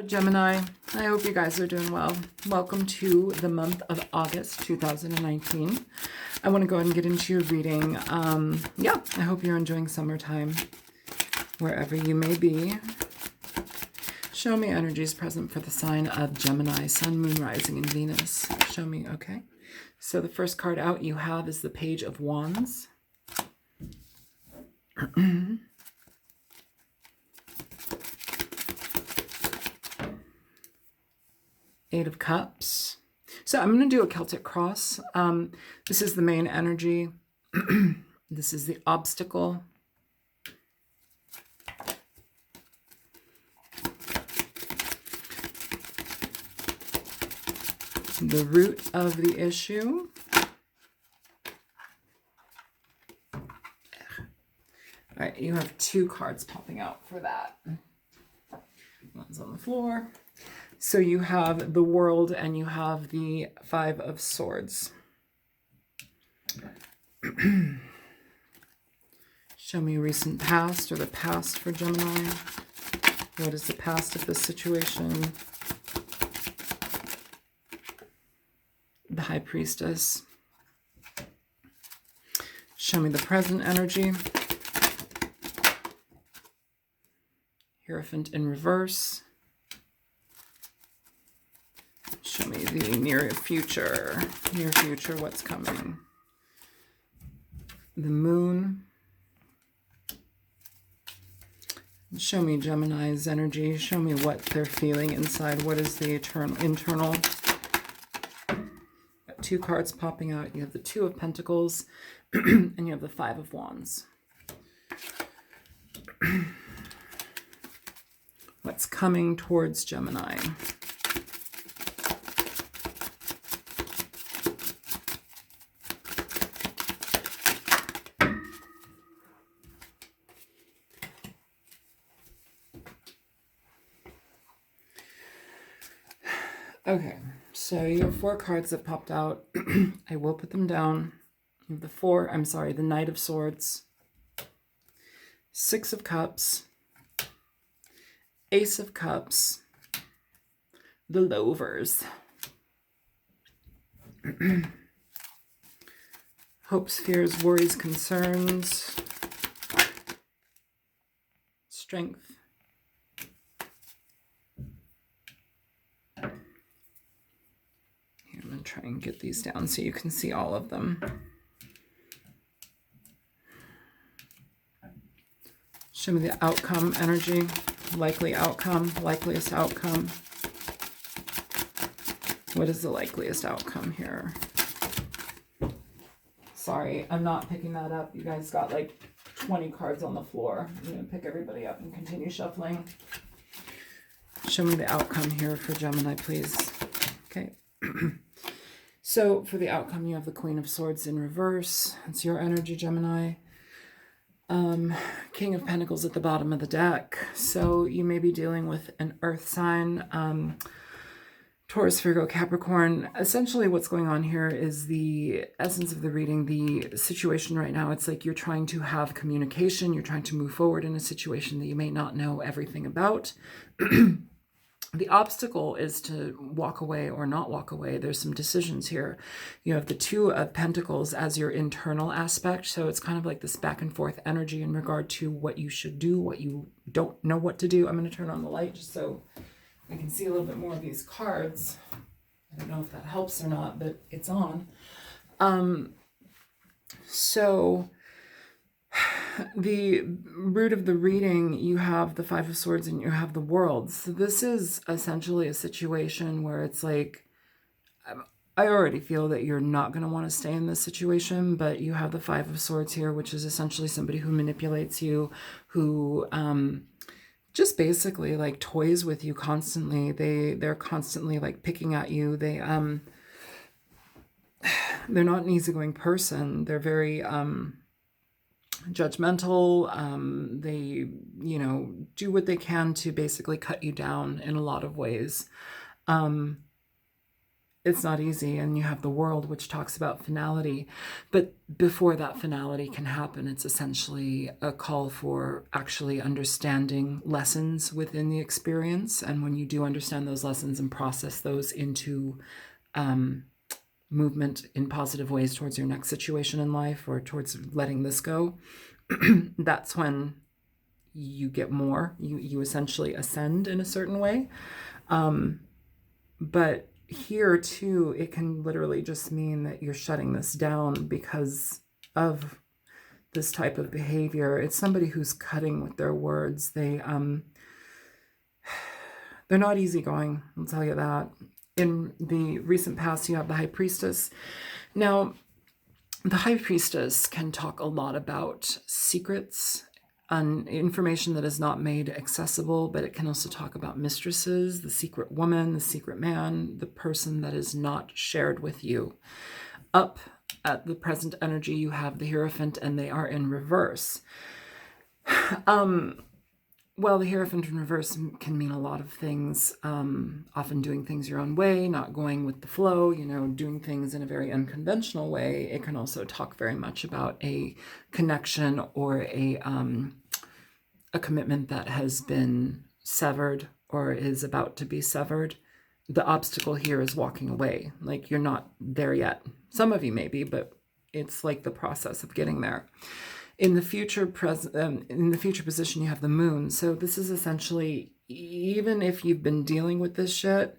Gemini, I hope you guys are doing well. Welcome to the month of August 2019. I want to go ahead and get into your reading. Yeah, I hope you're enjoying summertime wherever you may be. Show me energies present for the sign of Gemini, Sun, Moon, Rising, and Venus. Show me, okay? So the first card out you have is the Page of Wands. Eight of Cups. So I'm going to do a Celtic cross. This is the main energy. This is the obstacle. The root of the issue. All right, you have two cards popping out for that. One's on the floor. So you have the World and you have the Five of Swords. Show me recent past or the past for Gemini. What is the past of this situation? The High Priestess. Show me the present energy. Hierophant in reverse. Show me the near future, what's coming. The Moon. Show me Gemini's energy. Show me what they're feeling inside. What is the internal? Got two cards popping out. You have the Two of Pentacles and you have the Five of Wands. What's coming towards Gemini? Okay, so you have four cards that popped out. I will put them down. You have the Knight of Swords, Six of Cups, Ace of Cups, the Lovers. Hopes, fears, worries, concerns, strength. Try and get these down so you can see all of them. Show me the outcome energy, likely outcome, likeliest outcome. What is the likeliest outcome here? Sorry, I'm not picking that up. You guys got like 20 cards on the floor. I'm going to pick everybody up and continue shuffling. Show me the outcome here for Gemini, please. Okay. So for the outcome, you have the Queen of Swords in reverse. It's your energy, Gemini. King of Pentacles at the bottom of the deck. So you may be dealing with an earth sign, Taurus, Virgo, Capricorn. Essentially what's going on here is the essence of the reading, the situation right now. It's like you're trying to have communication. You're trying to move forward in a situation that you may not know everything about. The obstacle is to walk away or not walk away. There's some decisions here. You have the Two of Pentacles as your internal aspect. So it's kind of like this back and forth energy in regard to what you should do, what you don't know what to do. I'm going to turn on the light just so I can see a little bit more of these cards. I don't know if that helps or not, but it's on. So the root of the reading, you have the Five of Swords and you have the World. So this is essentially a situation where it's like, I already feel that you're not going to want to stay in this situation, but you have the Five of Swords here, which is essentially somebody who manipulates you, who just basically like toys with you constantly. They're constantly like picking at you. They're not an easygoing person. They're very judgmental. They, do what they can to basically cut you down in a lot of ways. it's not easy. And you have the world, which talks about finality. But before that finality can happen, it's essentially a call for actually understanding lessons within the experience. And when you do understand those lessons and process those into movement in positive ways towards your next situation in life, or towards letting this go, that's when you get more. You essentially ascend in a certain way. But here too, it can literally just mean that you're shutting this down because of this type of behavior. It's somebody who's cutting with their words. They're not easygoing, I'll tell you that. In the recent past, you have the High Priestess. Now, the High Priestess can talk a lot about secrets and information that is not made accessible, but it can also talk about mistresses, the secret woman, the secret man, the person that is not shared with you. Up at the present energy, you have the Hierophant, and they are in reverse. Well, the Hierophant in reverse can mean a lot of things, often doing things your own way, not going with the flow, doing things in a very unconventional way. It can also talk very much about a connection or a commitment that has been severed or is about to be severed. The obstacle here is walking away. Like, you're not there yet. Some of you may be, but it's like the process of getting there. In the future position, you have the Moon. So this is essentially, even if you've been dealing with this shit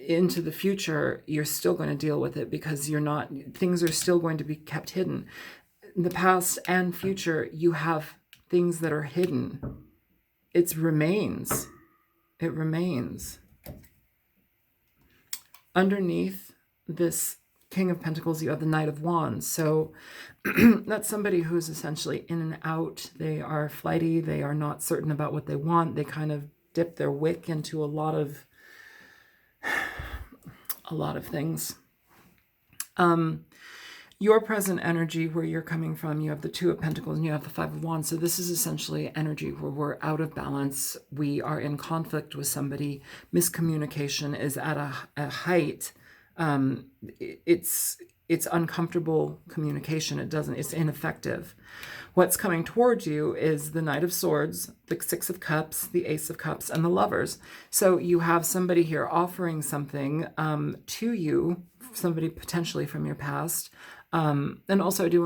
into the future, you're still going to deal with it, because things are still going to be kept hidden. In the past and future, you have things that are hidden. It remains. Underneath this King of Pentacles, you have the Knight of Wands. So that's somebody who's essentially in and out. They are flighty. They are not certain about what they want. They kind of dip their wick into a lot of things. Your present energy, where you're coming from, you have the Two of Pentacles and you have the Five of Wands. So this is essentially energy where we're out of balance. We are in conflict with somebody. Miscommunication is at a height. It's uncomfortable communication. It's ineffective. What's coming towards you is the Knight of Swords, the Six of Cups, the Ace of Cups, and the Lovers. So you have somebody here offering something to you, somebody potentially from your past. And also I do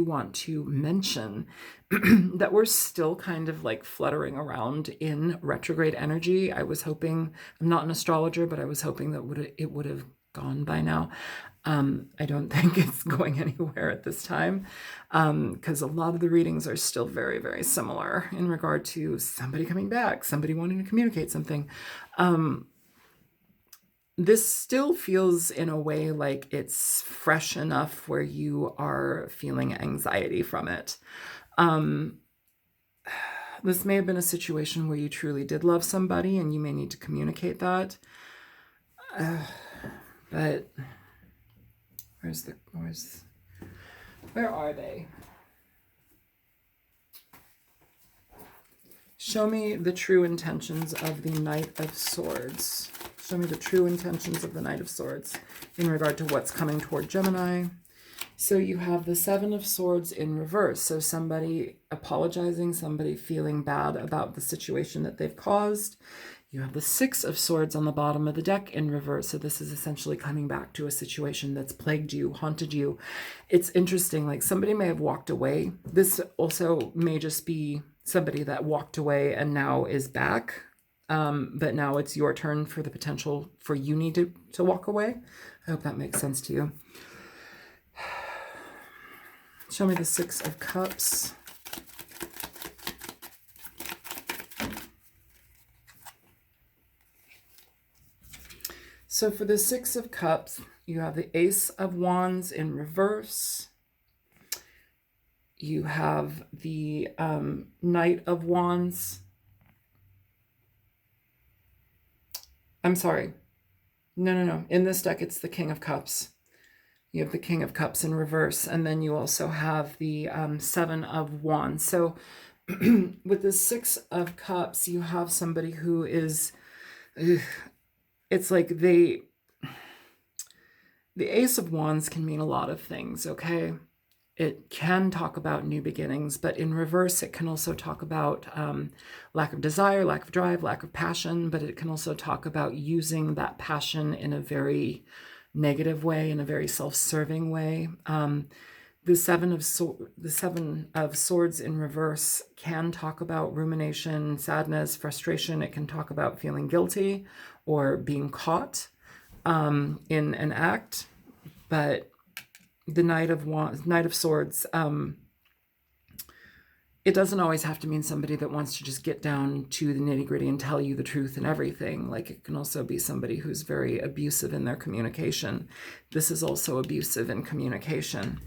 want to mention that we're still kind of like fluttering around in retrograde energy. I was hoping, I'm not an astrologer, but I was hoping that it would have gone by now. I don't think it's going anywhere at this time, because a lot of the readings are still very, very similar in regard to somebody coming back, somebody wanting to communicate something. This still feels in a way like it's fresh enough where you are feeling anxiety from it. This may have been a situation where you truly did love somebody and you may need to communicate that. But where are they? Show me the true intentions of the Knight of Swords. Show me the true intentions of the Knight of Swords in regard to what's coming toward Gemini. So you have the Seven of Swords in reverse. So somebody apologizing, somebody feeling bad about the situation that they've caused. You have the Six of Swords on the bottom of the deck in reverse. So this is essentially coming back to a situation that's plagued you, haunted you. It's interesting, like somebody may have walked away. This also may just be somebody that walked away and now is back. But now it's your turn for the potential for you need to walk away. I hope that makes sense to you. Show me the Six of Cups. So for the Six of Cups, you have the Ace of Wands in reverse. You have the Knight of Wands. I'm sorry. No. In this deck, it's the King of Cups. You have the King of Cups in reverse. And then you also have the Seven of Wands. So with the Six of Cups, you have somebody who is it's like the Ace of Wands can mean a lot of things, okay? It can talk about new beginnings, but in reverse, it can also talk about lack of desire, lack of drive, lack of passion, but it can also talk about using that passion in a very negative way, in a very self-serving way. The Seven of Swords in reverse can talk about rumination, sadness, frustration. It can talk about feeling guilty or being caught in an act. But the Knight of Swords, it doesn't always have to mean somebody that wants to just get down to the nitty-gritty and tell you the truth and everything. Like, it can also be somebody who's very abusive in their communication. This is also abusive in communication.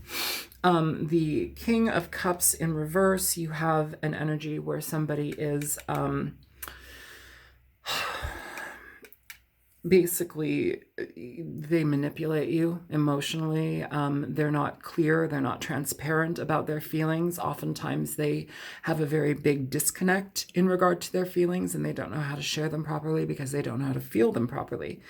The King of Cups in reverse, you have an energy where somebody is basically, they manipulate you emotionally. They're not clear. They're not transparent about their feelings. Oftentimes they have a very big disconnect in regard to their feelings, and they don't know how to share them properly because they don't know how to feel them properly.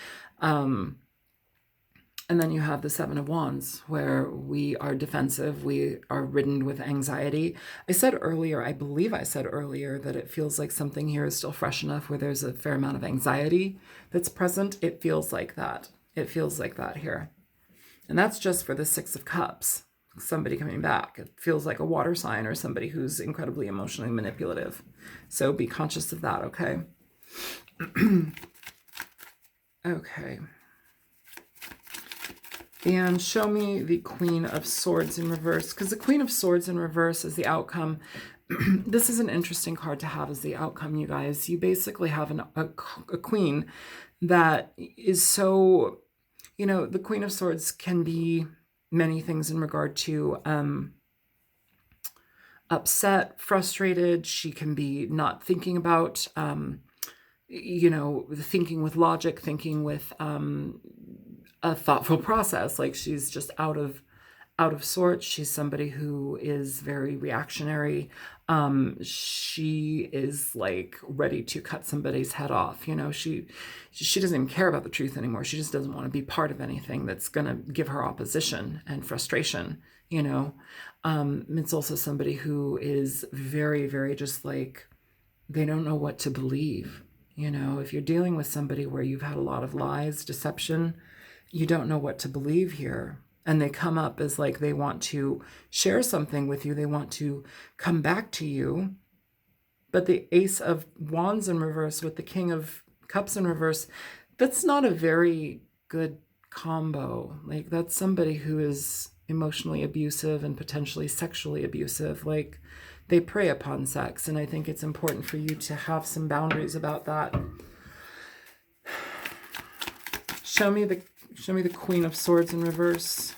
And then you have the Seven of Wands, where we are defensive, we are ridden with anxiety. I said earlier, I believe I said earlier, that it feels like something here is still fresh enough where there's a fair amount of anxiety that's present. It feels like that. It feels like that here. And that's just for the Six of Cups, somebody coming back. It feels like a water sign or somebody who's incredibly emotionally manipulative. So be conscious of that, okay? Okay. And show me the Queen of Swords in reverse, because the Queen of Swords in reverse is the outcome. This is an interesting card to have as the outcome, you guys. You basically have a queen that is so, you know, the Queen of Swords can be many things in regard to upset, frustrated. She can be not thinking about, you know, thinking with logic, thinking with a thoughtful process. Like, she's just out of sorts. She's somebody who is very reactionary. She is like ready to cut somebody's head off. You know, she doesn't even care about the truth anymore. She just doesn't want to be part of anything that's going to give her opposition and frustration, you know. It's also somebody who is very, very just like, they don't know what to believe. You know, if you're dealing with somebody where you've had a lot of lies, deception, you don't know what to believe here. And they come up as like they want to share something with you. They want to come back to you. But the Ace of Wands in reverse with the King of Cups in reverse, that's not a very good combo. Like, that's somebody who is emotionally abusive and potentially sexually abusive. Like, they prey upon sex. And I think it's important for you to have some boundaries about that. Show me the Queen of Swords in reverse.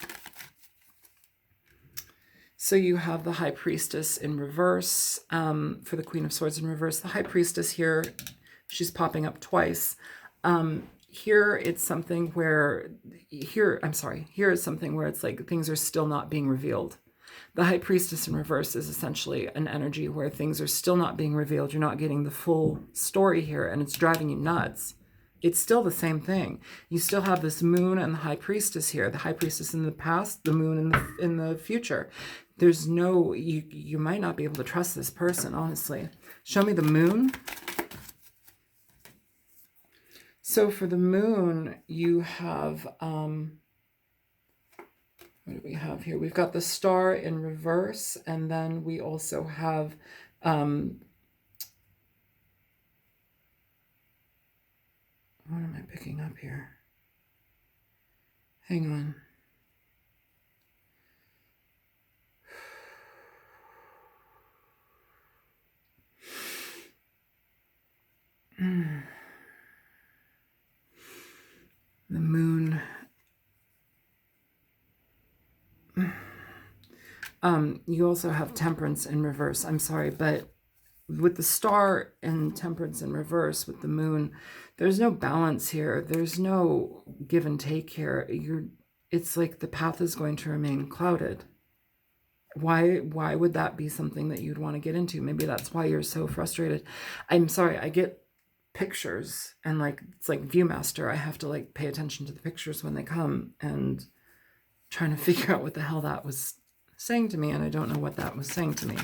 So you have the High Priestess in reverse. For the Queen of Swords in reverse, the High Priestess here, she's popping up twice. Here it's something where, here is something where it's like things are still not being revealed. The High Priestess in reverse is essentially an energy where things are still not being revealed. You're not getting the full story here, and it's driving you nuts. It's still the same thing. You still have this Moon and the High Priestess here. The High Priestess in the past, the Moon in the future. There's no, you might not be able to trust this person, honestly. Show me the Moon. So for the Moon, you have, what do we have here? We've got the Star in reverse, and then we also have, what am I picking up here? Hang on. The Moon. You also have Temperance in reverse. I'm sorry, but with the Star and Temperance in reverse with the Moon, there's no balance here. There's no give and take here. It's like the path is going to remain clouded. Why would that be something that you'd want to get into? Maybe that's why you're so frustrated. I'm sorry, I get pictures, and like it's like Viewmaster. I have to like pay attention to the pictures when they come and trying to figure out what the hell that was saying to me, and I don't know what that was saying to me.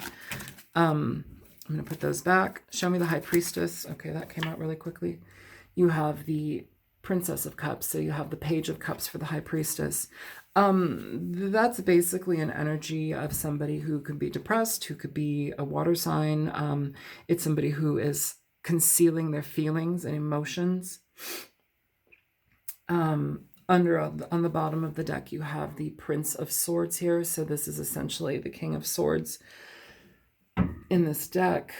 I'm going to put those back. Show me the High Priestess. Okay, that came out really quickly. You have the Princess of Cups, so you have the Page of Cups for the High Priestess. That's basically an energy of somebody who could be depressed, who could be a water sign. It's somebody who is concealing their feelings and emotions. On the bottom of the deck, you have the Prince of Swords here. So this is essentially the King of Swords in this deck.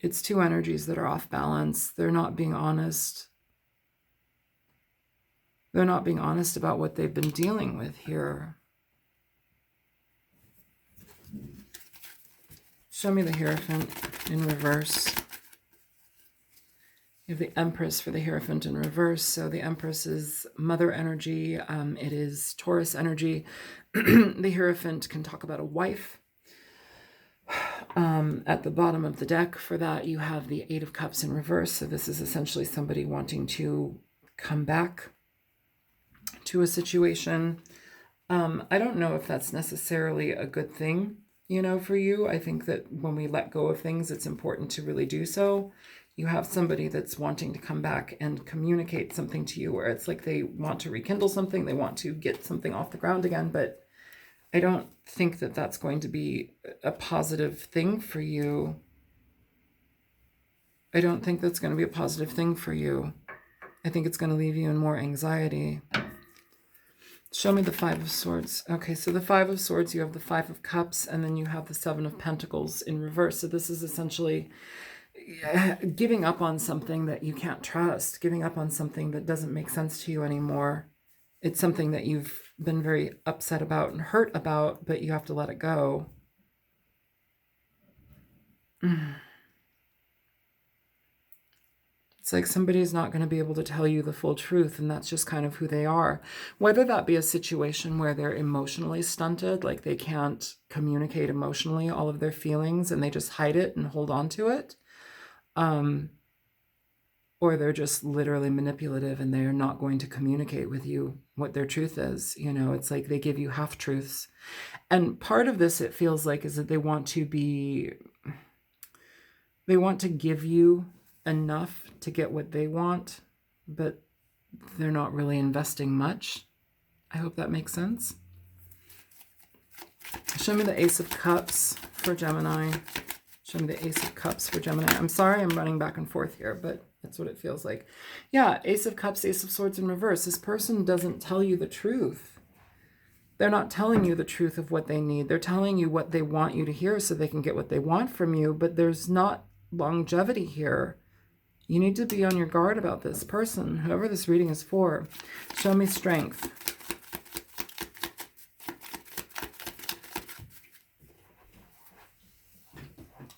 It's two energies that are off balance. They're not being honest. They're not being honest about what they've been dealing with here. Show me the Hierophant in reverse. You have the Empress for the Hierophant in reverse. So the Empress is mother energy. It is Taurus energy. The Hierophant can talk about a wife. At the bottom of the deck for that, you have the Eight of Cups in reverse. So this is essentially somebody wanting to come back to a situation. I don't know if that's necessarily a good thing, you know, for you. I think that when we let go of things, it's important to really do so. You have somebody that's wanting to come back and communicate something to you, where it's like they want to rekindle something, they want to get something off the ground again, but I don't think that that's going to be a positive thing for you. I don't think that's going to be a positive thing for you. I think it's going to leave you in more anxiety. Show me the Five of Swords. Okay, so the Five of Swords, you have the Five of Cups, and then you have the Seven of Pentacles in reverse. So this is essentially giving up on something that you can't trust, giving up on something that doesn't make sense to you anymore. It's something that you've been very upset about and hurt about, but you have to let it go. It's like somebody's not going to be able to tell you the full truth, and that's just kind of who they are. Whether that be a situation where they're emotionally stunted, like they can't communicate emotionally all of their feelings and they just hide it and hold on to it, or they're just literally manipulative and they're not going to communicate with you what their truth is. You know, it's like they give you half-truths. And part of this, it feels like, is that they want to give you enough to get what they want, but they're not really investing much. I hope that makes sense. Show me the Ace of Cups for Gemini. Show me the Ace of Cups for Gemini. I'm sorry I'm running back and forth here, but that's what it feels like. Yeah, Ace of Cups, Ace of Swords in reverse. This person doesn't tell you the truth. They're not telling you the truth of what they need. They're telling you what they want you to hear so they can get what they want from you, but there's not longevity here. You need to be on your guard about this person, whoever this reading is for. Show me strength.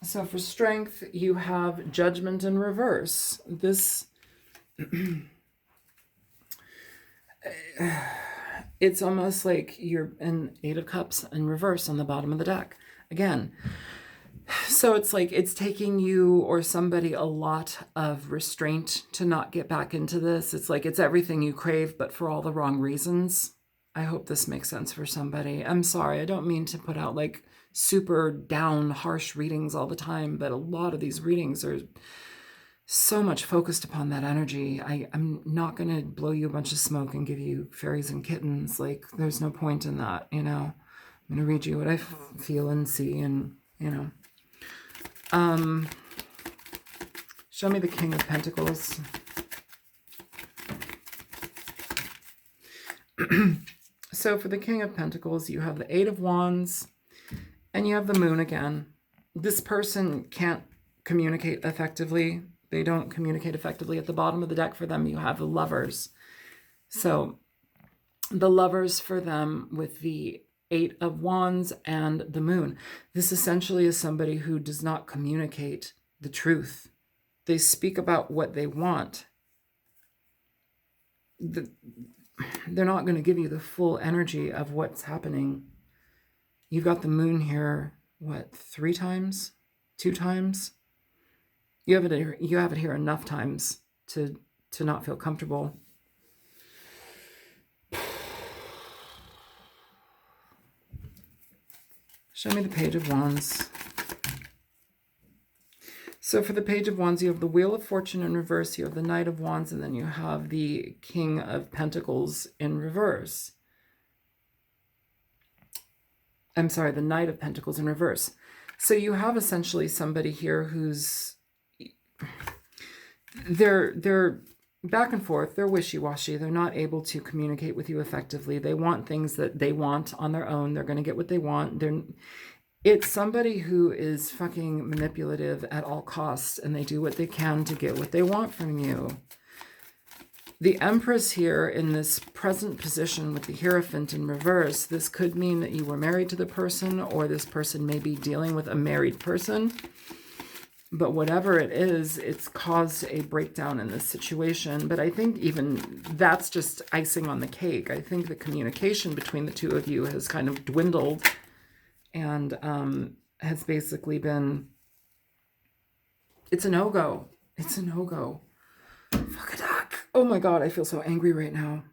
So for strength, you have Judgment in reverse. This, it's almost like you're in Eight of Cups in reverse on the bottom of the deck. Again, so it's like it's taking you or somebody a lot of restraint to not get back into this. It's like it's everything you crave, but for all the wrong reasons. I hope this makes sense for somebody. I'm sorry, I don't mean to put out like super down, harsh readings all the time, but a lot of these readings are so much focused upon that energy. I'm not going to blow you a bunch of smoke and give you fairies and kittens. Like, there's no point in that, you know. I'm going to read you what I feel and see, and, you know. Show me the King of Pentacles. So for the King of Pentacles, you have the Eight of Wands, and you have the Moon again. This person can't communicate effectively. They don't communicate effectively. At the bottom of the deck for them, you have the Lovers. So the Lovers for them with the Eight of Wands and the Moon. This essentially is somebody who does not communicate the truth. They speak about what they want. They're not going to give you the full energy of what's happening. You've got the moon here, what, 3 times? 2 times? You have it here enough times to not feel comfortable. Show me the Page of Wands. So for the Page of Wands, you have the Wheel of Fortune in reverse, you have the Knight of Wands, and then you have the King of Pentacles in reverse. I'm sorry, the Knight of Pentacles in reverse. So you have essentially somebody here who's, they're back and forth, they're wishy-washy, they're not able to communicate with you effectively. They want things that they want on their own, they're going to get what they want. It's somebody who is fucking manipulative at all costs, and they do what they can to get what they want from you. The Empress here in this present position with the Hierophant in reverse, this could mean that you were married to the person, or this person may be dealing with a married person. But whatever it is, it's caused a breakdown in this situation. But I think even that's just icing on the cake. I think the communication between the two of you has kind of dwindled and has basically been, it's a no-go. It's a no-go. Fuck a duck. Oh my God, I feel so angry right now.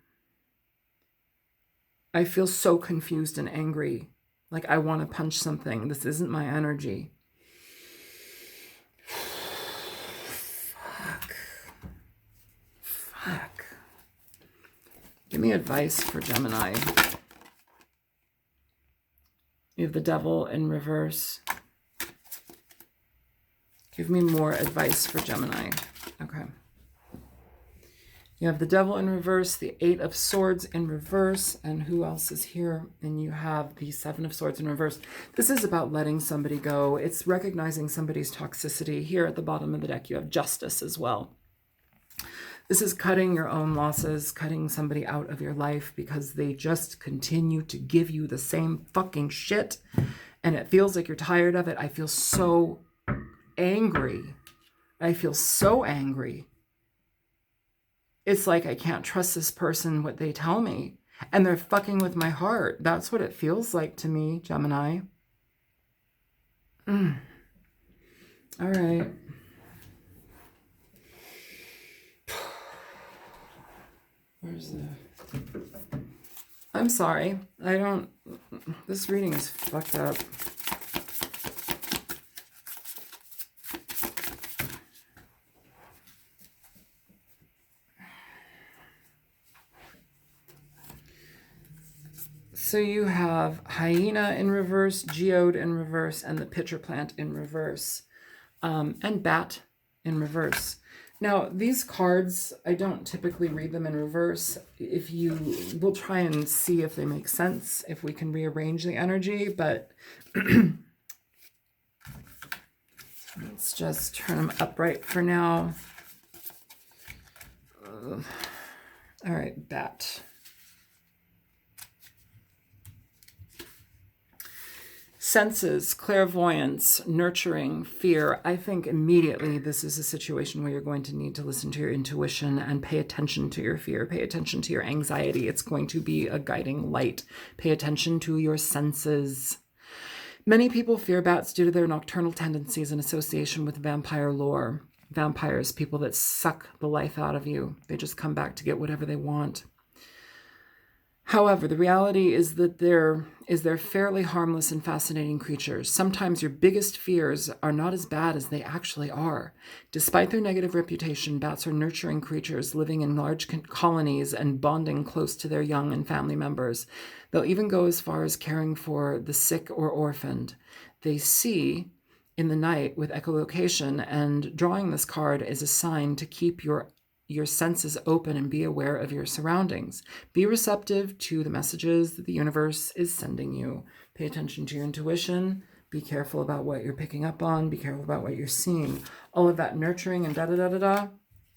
I feel so confused and angry. Like I want to punch something. This isn't my energy. Fuck. Give me advice for Gemini. You have the Devil in reverse. Give me more advice for Gemini. Okay. You have the Devil in reverse, the 8 of Swords in reverse, and who else is here? And you have the 7 of Swords in reverse. This is about letting somebody go. It's recognizing somebody's toxicity. Here at the bottom of the deck, you have Justice as well. This is cutting your own losses, cutting somebody out of your life because they just continue to give you the same fucking shit. And it feels like you're tired of it. I feel so angry. I feel so angry. It's like I can't trust this person, what they tell me. And they're fucking with my heart. That's what it feels like to me, Gemini. All right. Where's the... I'm sorry. I don't... This reading is fucked up. So you have Hyena in reverse, Geode in reverse, and the Pitcher Plant in reverse, and Bat in reverse. Now, these cards, I don't typically read them in reverse. We'll try and see if they make sense, if we can rearrange the energy, but let's just turn them upright for now. All right, Bat. Senses, clairvoyance, nurturing, fear. I think immediately this is a situation where you're going to need to listen to your intuition and pay attention to your fear, pay attention to your anxiety. It's going to be a guiding light. Pay attention to your senses. Many people fear bats due to their nocturnal tendencies in association with vampire lore. Vampires, people that suck the life out of you. They just come back to get whatever they want. However, the reality is that they're fairly harmless and fascinating creatures. Sometimes your biggest fears are not as bad as they actually are. Despite their negative reputation, bats are nurturing creatures living in large colonies and bonding close to their young and family members. They'll even go as far as caring for the sick or orphaned. They see in the night with echolocation, and drawing this card is a sign to keep your senses open and be aware of your surroundings. Be receptive to the messages that the universe is sending you. Pay attention to your intuition. Be careful about what you're picking up on. Be careful about what you're seeing. All of that nurturing and da-da-da-da-da,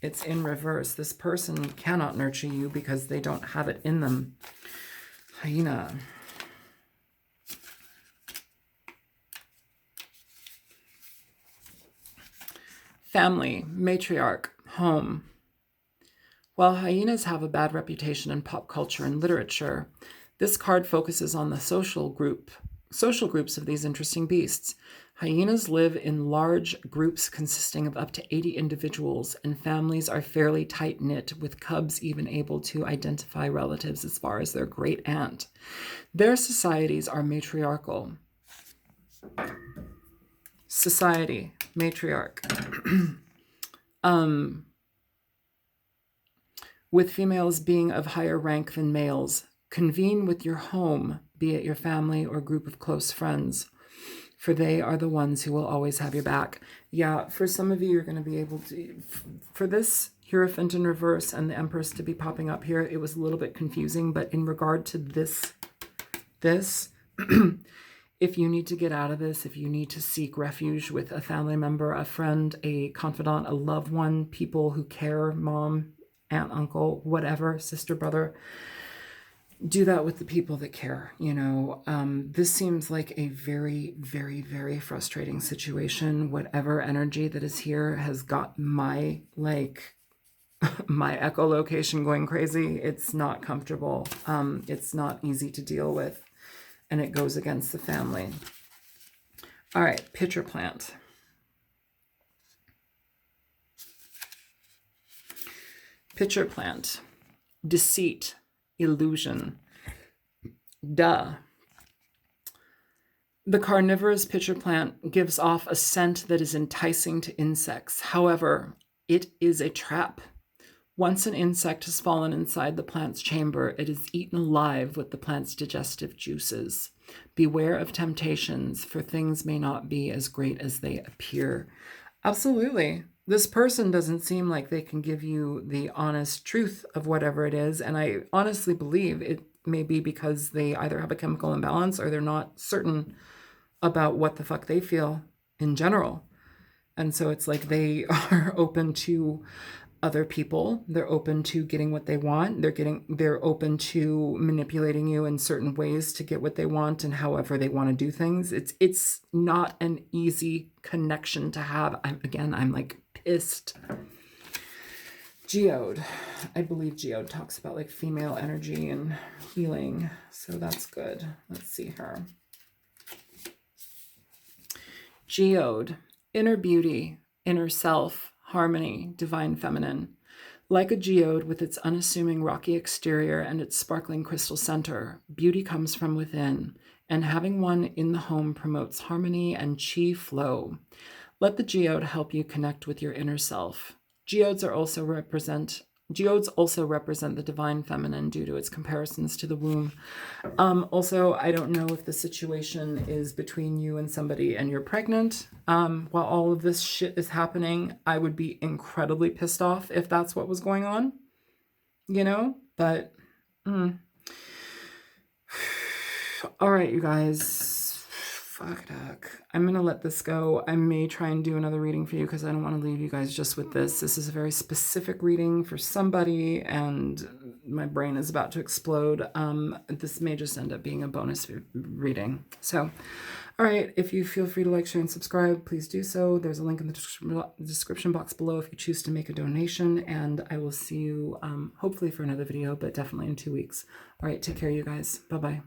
it's in reverse. This person cannot nurture you because they don't have it in them. Hyena. Family, matriarch, home. While hyenas have a bad reputation in pop culture and literature, this card focuses on the social group Social groups of these interesting beasts. Hyenas live in large groups consisting of up to 80 individuals, and families are fairly tight-knit, with cubs even able to identify relatives as far as their great aunt. Their societies are matriarchal. Society, matriarch. With females being of higher rank than males. Convene with your home, be it your family or group of close friends, for they are the ones who will always have your back. Yeah, for some of you, you're going to be able to, for this Hierophant in reverse and the Empress to be popping up here, it was a little bit confusing, but in regard to this, if you need to get out of this, if you need to seek refuge with a family member, a friend, a confidant, a loved one, people who care, mom, aunt, uncle, whatever, sister, brother, do that with the people that care. You know, this seems like a very, very, very frustrating situation. Whatever energy that is here has got my, like, my echolocation going crazy. It's not comfortable. It's not easy to deal with, and it goes against the family. All right, pitcher plant. Pitcher plant. Deceit. Illusion. Duh. The carnivorous pitcher plant gives off a scent that is enticing to insects. However, it is a trap. Once an insect has fallen inside the plant's chamber, it is eaten alive with the plant's digestive juices. Beware of temptations, for things may not be as great as they appear. Absolutely. This person doesn't seem like they can give you the honest truth of whatever it is. And I honestly believe it may be because they either have a chemical imbalance or they're not certain about what the fuck they feel in general. And so it's like they are open to other people. They're open to getting what they want. They're open to manipulating you in certain ways to get what they want and however they want to do things. It's not an easy connection to have. I'm like pissed. Geode. I believe Geode talks about like female energy and healing. So that's good. Let's see her. Geode. Inner beauty, inner self, harmony, divine feminine. Like a geode with its unassuming rocky exterior and its sparkling crystal center, beauty comes from within, and having one in the home promotes harmony and chi flow. Let the geode help you connect with your inner self. Geodes also represent the divine feminine due to its comparisons to the womb. Also, I don't know if the situation is between you and somebody and you're pregnant. While all of this shit is happening, I would be incredibly pissed off if that's what was going on, you know, but, all right, you guys, fuck it. I'm going to let this go. I may try and do another reading for you because I don't want to leave you guys just with this. This is a very specific reading for somebody and my brain is about to explode. This may just end up being a bonus reading. So, all right, if you feel free to like, share, and subscribe, please do so. There's a link in the description box below if you choose to make a donation, and I will see you hopefully for another video, but definitely in 2 weeks. All right, take care, you guys. Bye-bye.